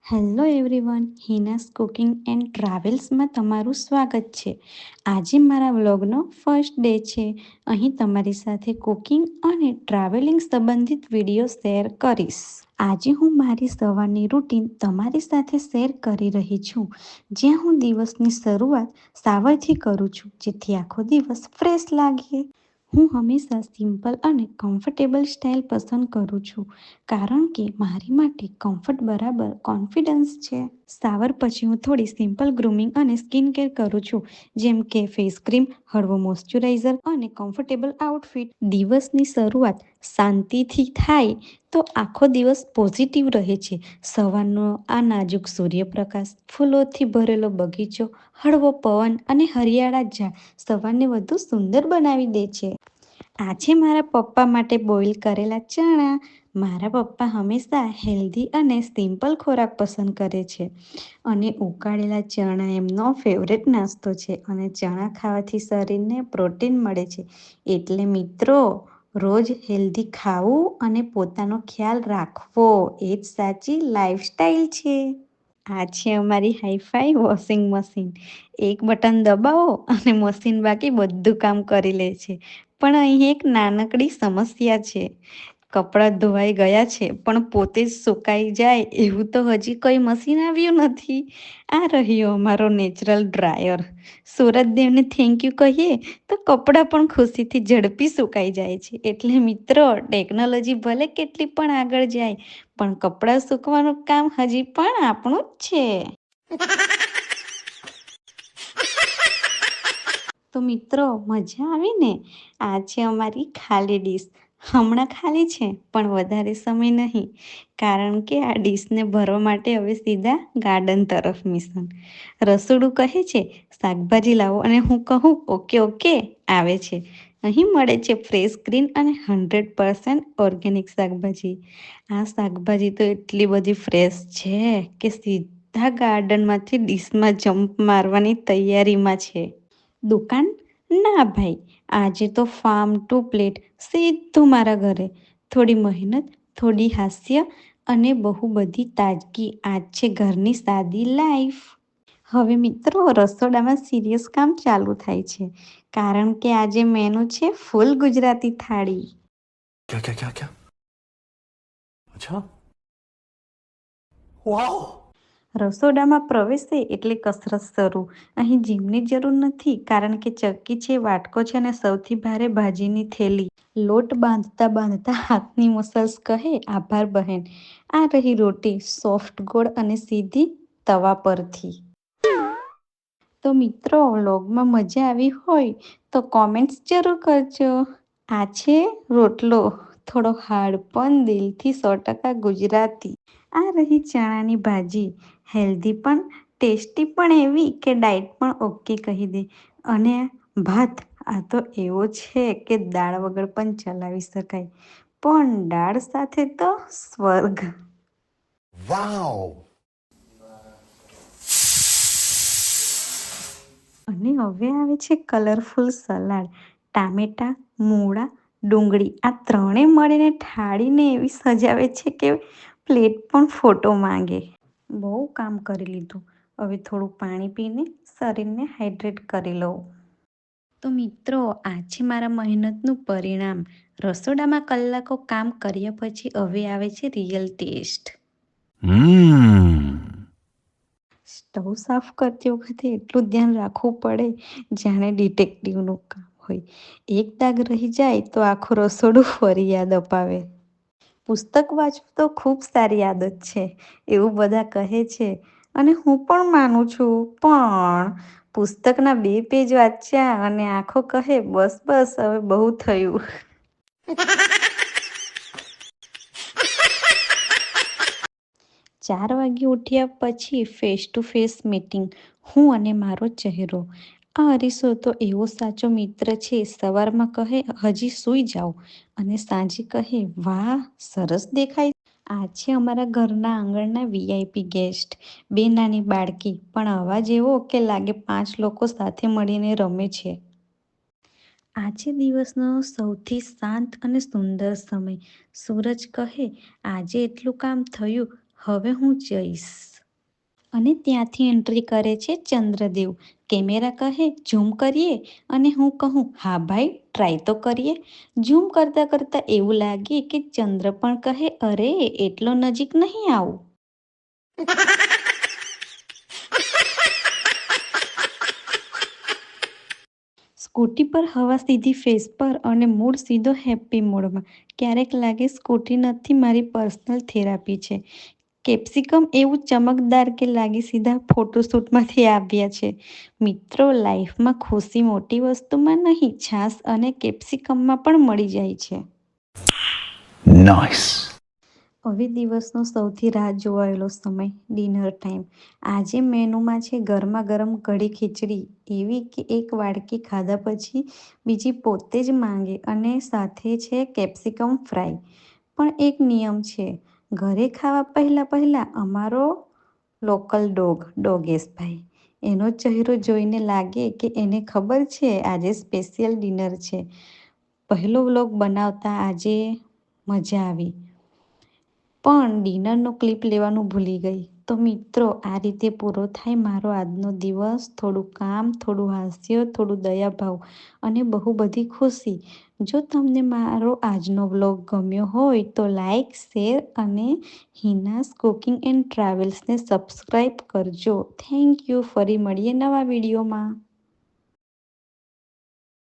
Hello everyone, હિનાસ cooking and ટ્રાવેલ્સમાં તમારું સ્વાગત છે. આજે મારા વ્લોગનો ફર્સ્ટ ડે છે. અહીં તમારી સાથે કુકિંગ અને ટ્રાવેલિંગ સંબંધિત વિડીયો શેર કરીશ. આજે હું મારી સવારની રૂટીન તમારી સાથે શેર કરી રહી છું, જ્યાં હું દિવસની શરૂઆત સવારથી કરું છું, જેથી આખો દિવસ ફ્રેશ લાગે. હું હંમેશા સિમ્પલ અને કમ્ફર્ટેબલ સ્ટાઇલ પસંદ કરું છું, કારણ કે મારી માટે કમ્ફર્ટ બરાબર કોન્ફિડન્સ છે. શાવર પછી હું થોડી સિમ્પલ ગ્રૂમિંગ અને સ્કિન કેર કરું છું, જેમ કે ફેસ ક્રીમ, હળવો મોઇશ્ચરાઇઝર અને કમ્ફર્ટેબલ આઉટફિટ. દિવસની શરૂઆત શાંતિથી થાય તો આખો દિવસ પોઝિટિવ રહે છે. સવારનો આ નાજુક સૂર્યપ્રકાશ, ફૂલોથી ભરેલો બગીચો, હળવો પવન અને હરિયાળા ઝાડ સવારને વધુ સુંદર બનાવી દે છે. આજે મારા પપ્પા માટે બોઇલ કરેલા ચણા. મારા પપ્પા હંમેશા હેલ્ધી અને સિમ્પલ ખોરાક પસંદ કરે છે, અને ઉકાળેલા ચણા એમનો ફેવરેટ નાસ્તો છે. અને ચણા ખાવાથી શરીરને પ્રોટીન મળે છે. એટલે મિત્રો, રોજ હેલ્ધી ખાવું અને પોતાનો ખ્યાલ રાખવો એ જ સાચી લાઈફસ્ટાઈલ છે. આ છે અમારી હાઈફાઈ વોશિંગ મશીન. એક બટન દબાવો અને મશીન બાકી બધું કામ કરી લે છે. પણ અહીં એક નાનકડી સમસ્યા છે. કપડાં ધોવાઈ ગયા છે, પણ પોતે જ સુકાઈ જાય એવું તો હજી કોઈ મશીન આવ્યું નથી. આ રહ્યો અમારો નેચરલ ડ્રાયર. સૂરજદેવને થેન્ક યુ કહીએ તો કપડાં પણ ખુશીથી ઝડપી સુકાઈ જાય છે. એટલે મિત્રો, ટેકનોલોજી ભલે કેટલી પણ આગળ જાય, પણ કપડાં સૂકવાનું કામ હજી પણ આપણું જ છે. તો મિત્રો, મજા આવી ને? આ છે અમારી ખાલી ડીશ. હમણાં ખાલી છે, પણ વધારે સમય નહીં, કારણ કે આ ડીશને ભરવા માટે હવે સીધા ગાર્ડન તરફ મિશન. રસોડું કહે છે શાકભાજી લાવો, અને હું કહું ઓકે ઓકે, આવે છે. અહીં મળે છે ફ્રેશ, ગ્રીન અને 100% ઓર્ગેનિક શાકભાજી. આ શાકભાજી તો એટલી બધી ફ્રેશ છે કે સીધા ગાર્ડનમાંથી ડીશમાં જમ્પ મારવાની તૈયારીમાં છે. દુકાન? ના ભાઈ, આજે તો ફાર્મ ટુ પ્લેટ, સીધું મારા ઘરે. થોડી મહેનત, થોડી હાસ્ય અને બહુ બધી તાજગી. આજ છે ઘરની સાદી લાઈફ. હવે મિત્રો, રસોડામાં સિરિયસ કામ ચાલુ થાય છે, કારણ કે આજે મેનુ છે ફૂલ ગુજરાતી થાળી. क्या क्या क्या क्या अच्छा वाओ રસોડામાં પ્રવેશે એટલે કસરત શરૂ. અહીં જીમની જરૂર નથી, કારણ કે ચક્કી છે, વાટકો છે અને સૌથી ભારે ભાજીની થેલી. લોટ બાંધતા બાંધતા હાથની મસલ્સ કહે આભાર બહેન. આ રહી રોટી, સોફ્ટ, ગોળ અને સીધી તવા પરથી. તો મિત્રો, વ્લોગમાં મજા આવી હોય તો કોમેન્ટ્સ જરૂર કરજો. આ છે રોટલો, થોડો હાર્ડ પણ દિલથી 100% ગુજરાતી. આ રહી ચણાની ભાજી, હેલ્ધી પણ ટેસ્ટી પણ એવી કે ડાયટ પણ ઓકે કહી દે. અને ભાત, આ તો એવો છે કે દાળ વગર પણ ચલાવી શકાય, પણ દાળ સાથે તો સ્વર્ગ. वाओ અને હવે આવે છે કલરફુલ સલાડ. ટામેટા, મૂળા, ડુંગળી આ ત્રણેય મળીને થાળીને એવી સજાવે છે કે પ્લેટ પણ ફોટો માંગે. બહુ કામ કરી લીધું, હવે થોડું પાણી પીને શરીરને હાઇડ્રેટ કરી લઉં. તો મિત્રો, આ છે મારા મહેનતનું પરિણામ. રસોડામાં કલાકો કામ કર્યા પછી હવે આવે છે રિયલ ટેસ્ટ. સ્ટવ સાફ કરતી વખતે એટલું ધ્યાન રાખવું પડે, જાણે ડિટેક્ટિવનું કામ હોય. એક દાગ રહી જાય તો આખું રસોડું ફરી યાદ અપાવે. પુસ્તક વાંચવું તો ખૂબ સારી આદત છે, એવું બધા કહે છે, અને હું પણ માનું છું. પણ પુસ્તકના 2 પેજ વાંચ્યા અને આંખો કહે બસ બસ, હવે બહુ થયું. 4 વાગે ઉઠ્યા પછી ફેસ ટુ ફેસ મીટિંગ, હું અને મારો ચહેરો. આ અરીસો તો એવો સાચો મિત્ર છે. સવારમાં કહે હજી સૂઈ જાઓ, અને સાંજે કહે વાહ સરસ દેખાય. આ છે અમારા ઘરના આંગણના વીઆઈપી ગેસ્ટ. 2 નાની બાળકી, પણ અવાજ એવો કે લાગે 5 લોકો સાથે મળીને રમે છે. આજે દિવસનો સૌથી શાંત અને સુંદર સમય. સૂરજ કહે આજે એટલું કામ થયું, હવે હું જઈશ. અને ત્યાંથી એન્ટ્રી કરે છે ચંદ્રદેવ. કેમેરા કહે ઝૂમ કરીએ અને હું કહું હા ભાઈ ટ્રાય તો કરીએ. ઝૂમ કરતાં કરતાં એવું લાગે કે ચંદ્ર પણ કહે અરે એટલો નજીક નહીં આવું. સ્કૂટી પર હવા સીધી ફેસ પર અને મૂડ સીધો હેપ્પી મોડમાં. ક્યારેક લાગે સ્કૂટી નથી મારી પર્સનલ થેરાપી છે. કેપ્સિકમ એવું ચમકદાર કે લાગી સીધા ફોટોશૂટમાંથી આવ્યા છે. મિત્રો લાઈફમાં ખુશી મોટી વસ્તુમાં નહીં છાશ અને કેપ્સિકમમાં પણ મળી જાય છે. Nice. હવે દિવસનો સૌથી રાહ જોવાયેલો સમય ડિનર ટાઈમ. આજે મેનુમાં છે ગરમા ગરમ કઢી ખીચડી એવી કે એક વાડકી ખાધા પછી બીજી પોતે જ માંગે અને સાથે છે કેપ્સિકમ ફ્રાય. પણ એક નિયમ છે ઘરે ખાવા પહેલાં અમારો લોકલ ડોગેશભાઈ એનો ચહેરો જોઈને લાગે કે એને ખબર છે આજે સ્પેશિયલ ડિનર છે. પહેલો વ્લોગ બનાવતા આજે મજા આવી પણ ડિનરનો ક્લિપ લેવાનું ભૂલી ગઈ. તો મિત્રો આ રીતે પૂરો થાય મારો આજનો દિવસ. થોડું કામ, થોડું હાસ્ય, થોડું દયાભાવ અને બહુ બધી ખુશી. જો તમને મારો આજનો વ્લોગ ગમ્યો હોય તો લાઈક, શેર અને હિનાસ કુકિંગ એન્ડ ટ્રાવેલ્સને સબસ્ક્રાઈબ કરજો. Thank you. ફરી મળીએ નવા વિડીયોમાં.